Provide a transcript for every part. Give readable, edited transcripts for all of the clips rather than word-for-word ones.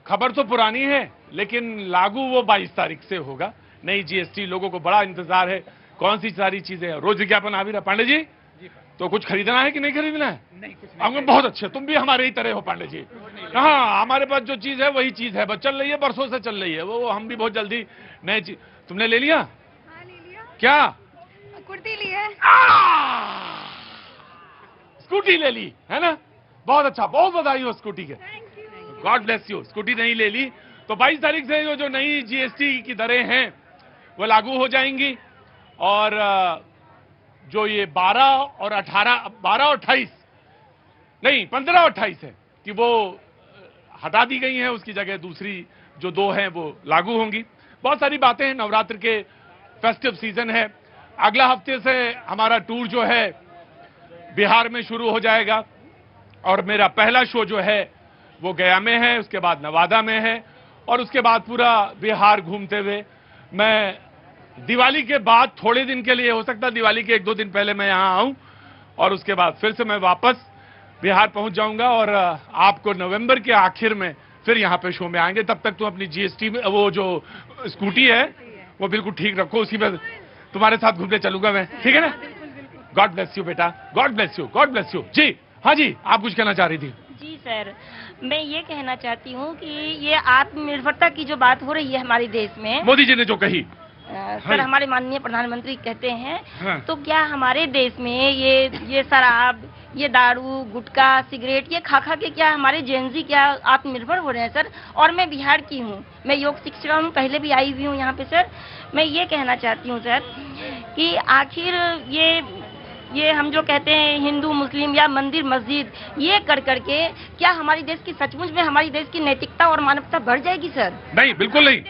खबर तो पुरानी है, लेकिन लागू वो 22 तारीख से होगा। नई जीएसटी, लोगों को बड़ा इंतजार है। कौन सी सारी चीजें हैं, रोज विज्ञापन आ भी रहा। पांडे जी तो कुछ खरीदना है कि नहीं खरीदना है? नहीं, कुछ हमको बहुत अच्छे, तुम भी हमारे ही तरह हो पांडे जी। हाँ, हमारे पास जो चीज है वही चीज है, बस चल रही है, बरसों से चल रही है वो हम भी बहुत जल्दी नई चीज। तुमने ले लिया? हाँ, ले लिया। क्या? कुर्ती ली है। स्कूटी ले ली है ना? बहुत अच्छा, बहुत बधाई हो स्कूटी के, गॉड ब्लेस यू। स्कूटी नहीं ले ली तो 22 तारीख से जो नई जीएसटी की दरें हैं वो लागू हो जाएंगी। और जो ये 12 और 28 नहीं 15 और 28 है कि वो हटा दी गई हैं, उसकी जगह दूसरी जो 2 हैं वो लागू होंगी। बहुत सारी बातें हैं, नवरात्र के फेस्टिव सीजन है। अगला हफ्ते से हमारा टूर जो है बिहार में शुरू हो जाएगा और मेरा पहला शो जो है वो गया में है, उसके बाद नवादा में है और उसके बाद पूरा बिहार घूमते हुए मैं दिवाली के बाद थोड़े दिन के लिए, हो सकता है दिवाली के 1-2 दिन पहले मैं यहां आऊं और उसके बाद फिर से मैं वापस बिहार पहुंच जाऊंगा और आपको नवंबर के आखिर में फिर यहां पे शो में आएंगे। तब तक तुम अपनी जीएसटी में वो जो स्कूटी है वो बिल्कुल ठीक रखो, उसी में तुम्हारे साथ घूमने चलूंगा मैं, ठीक है ना? गॉड ब्लेस यू बेटा, God bless you, God bless you. जी हाँ जी, आप कुछ कहना चाह रही थी? जी सर, मैं ये कहना चाहती हूँ कि ये आत्मनिर्भरता की जो बात हो रही है हमारे देश में, मोदी जी ने जो कही, सर हमारे माननीय प्रधानमंत्री कहते हैं, हाँ। तो क्या हमारे देश में ये शराब, ये दारू, गुटखा, सिगरेट, ये खा खा के क्या हमारे जेनजी क्या आत्मनिर्भर हो रहे हैं सर? और मैं बिहार की हूँ, मैं योग शिक्षिका हूँ, पहले भी आई हुई हूँ यहाँ पे सर। मैं ये कहना चाहती हूँ सर कि आखिर ये हम जो कहते हैं हिंदू मुस्लिम या मंदिर मस्जिद, ये कर करके क्या हमारी देश की सचमुच में हमारी देश की नैतिकता और मानवता बढ़ जाएगी सर? नहीं, बिल्कुल नहीं।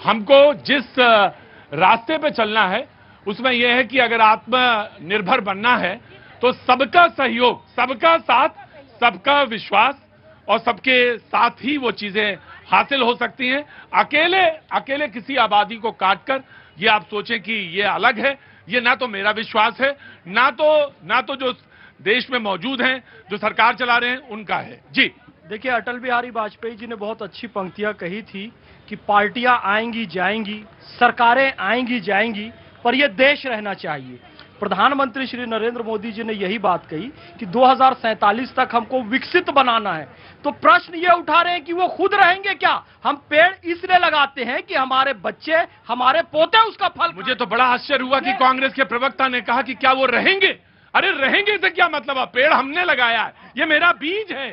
हमको जिस रास्ते पे चलना है उसमें यह है कि अगर आत्मनिर्भर बनना है तो सबका सहयोग, सबका साथ, सबका विश्वास और सबके साथ ही वो चीजें हासिल हो सकती हैं। अकेले किसी आबादी को काटकर ये आप सोचें कि ये अलग है, ये ना तो मेरा विश्वास है, ना तो जो देश में मौजूद हैं, जो सरकार चला रहे हैं उनका है। जी देखिए, अटल बिहारी वाजपेयी जी ने बहुत अच्छी पंक्तियां कही थी कि पार्टियां आएंगी जाएंगी, सरकारें आएंगी जाएंगी, पर यह देश रहना चाहिए। प्रधानमंत्री श्री नरेंद्र मोदी जी ने यही बात कही कि 2047 तक हमको विकसित बनाना है। तो प्रश्न ये उठा रहे हैं कि वो खुद रहेंगे क्या? हम पेड़ इसलिए लगाते हैं कि हमारे बच्चे, हमारे पोते उसका फल। मुझे तो बड़ा आश्चर्य हुआ कि कांग्रेस के प्रवक्ता ने कहा कि क्या वो रहेंगे। अरे रहेंगे से क्या मतलब है? पेड़ हमने लगाया है, ये मेरा बीज है।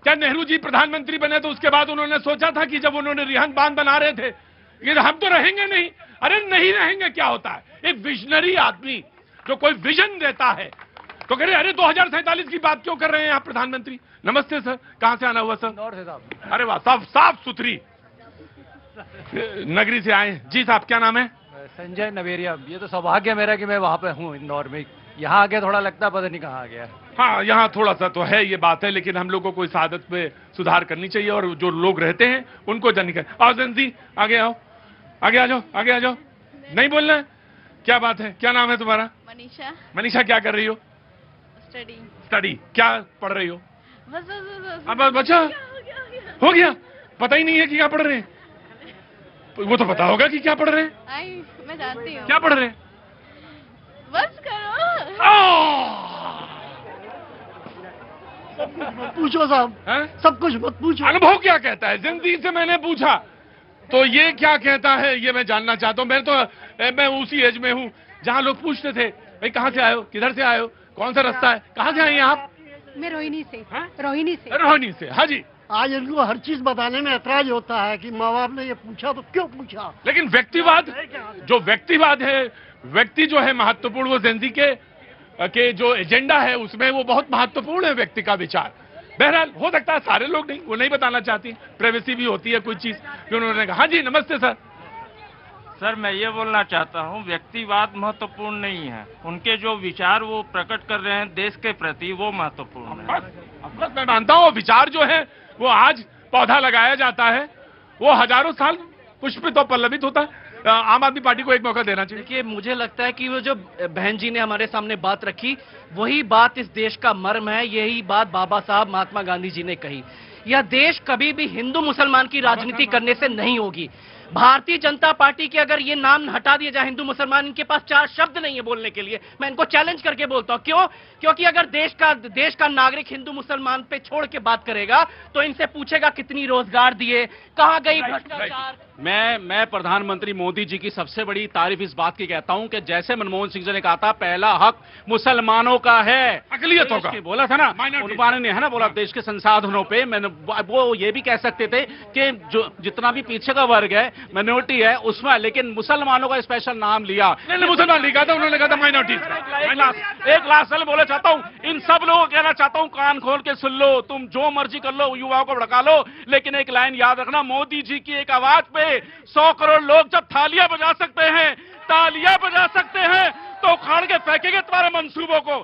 क्या नेहरू जी प्रधानमंत्री बने तो उसके बाद उन्होंने सोचा था कि जब उन्होंने रिहंद बांध बना रहे थे कि हम तो रहेंगे नहीं? अरे नहीं रहेंगे क्या होता है? एक विजनरी आदमी जो कोई विजन देता है तो कह रहे अरे 2047 की बात क्यों कर रहे हैं आप प्रधानमंत्री? नमस्ते सर, कहां से आना हुआ सर? इंदौर से साहब। अरे वाह, साफ सुथरी नगरी से आए। जी साहब, क्या नाम है? संजय नवेरिया। ये तो सौभाग्य मेरा कि मैं वहां पे हूँ इंदौर में। यहाँ आके थोड़ा लगता पता नहीं कहाँ आ गया। हाँ, यहाँ थोड़ा सा तो है, ये बात है, लेकिन हम लोगों को इस आदत में सुधार करनी चाहिए और जो लोग रहते हैं उनको जानी कर। आओ जंजी, आगे आओ, आगे आ जाओ, आगे आ जाओ। नहीं बोलना है? क्या बात है, क्या नाम है तुम्हारा? मनीषा। मनीषा, क्या कर रही हो? स्टडी। क्या पढ़ रही हो? बस अब बच्चा हो गया, पता ही नहीं है कि क्या पढ़ रहे हैं। वो तो पता होगा कि क्या पढ़ रहे हैं। मैं जानती हूँ। क्या पढ़ रहे हैं? बस करो। पूछो साहब, सब कुछ मत पूछो। अनुभव क्या कहता है? जिंदगी से मैंने पूछा तो ये क्या कहता है ये मैं जानना चाहता हूँ। मैं उसी एज में हूँ जहाँ लोग पूछते थे भाई कहाँ से आए हो, किधर से आए हो, कौन सा रास्ता है, कहाँ से आए हैं आप? मैं रोहिणी से। रोहिणी से। हाँ जी। आज इनको हर चीज बताने में ऐतराज होता है कि माँ बाप ने ये पूछा तो क्यों पूछा। लेकिन व्यक्तिवाद है, व्यक्ति जो है महत्वपूर्ण, वो जिंदगी के जो एजेंडा है उसमें वो बहुत महत्वपूर्ण है व्यक्ति का विचार। बहरहाल हो सकता है सारे लोग नहीं, वो नहीं बताना चाहती, प्राइवेसी भी होती है कोई चीज जो उन्होंने कहा। हाँ जी, नमस्ते सर। सर मैं ये बोलना चाहता हूँ, व्यक्तिवाद महत्वपूर्ण नहीं है, उनके जो विचार वो प्रकट कर रहे हैं देश के प्रति वो महत्वपूर्ण है। बस मैं मानता हूँ विचार जो है वो आज पौधा लगाया जाता है वो हजारों साल पुष्पित और पल्लवित होता है। आम आदमी पार्टी को एक मौका देना चाहिए। देखिए, मुझे लगता है कि वो जो बहन जी ने हमारे सामने बात रखी, वही बात इस देश का मर्म है। यही बात बाबा साहब महात्मा गांधी जी ने कही। यह देश कभी भी हिंदू मुसलमान की राजनीति करने से नहीं होगी। भारतीय जनता पार्टी के अगर ये नाम हटा दिया जाए हिंदू मुसलमान, इनके पास 4 शब्द नहीं है बोलने के लिए। मैं इनको चैलेंज करके बोलता हूं। क्यों? क्योंकि अगर देश का नागरिक हिंदू मुसलमान पे छोड़ के बात करेगा तो इनसे पूछेगा कितनी रोजगार दिए, कहां गई भ्रष्टाचार। मैं प्रधानमंत्री मोदी जी की सबसे बड़ी तारीफ इस बात की कहता हूं कि जैसे मनमोहन सिंह जी ने कहा था पहला हक मुसलमानों का है, अकलियतों का बोला था ना, उन्होंने है ना बोला देश के संसाधनों पे। मैंने वो ये भी कह सकते थे कि जो जितना भी पीछे का वर्ग है, माइनॉरिटी है उसमें, लेकिन मुसलमानों का स्पेशल नाम लिया। नहीं, मुसलमान नहीं कहा था, उन्होंने कहा था माइनॉरिटी। एक लास्ट बोले चाहता हूं, इन सब लोगों को कहना चाहता हूं, कान खोल के सुन लो, तुम जो मर्जी कर लो, युवाओं को भड़का लो, लेकिन एक लाइन याद रखना, मोदी जी की एक आवाज पे 100 करोड़ लोग जब तालियां बजा सकते हैं तो उखाड़ के फेंकेंगे तुम्हारे मंसूबों को।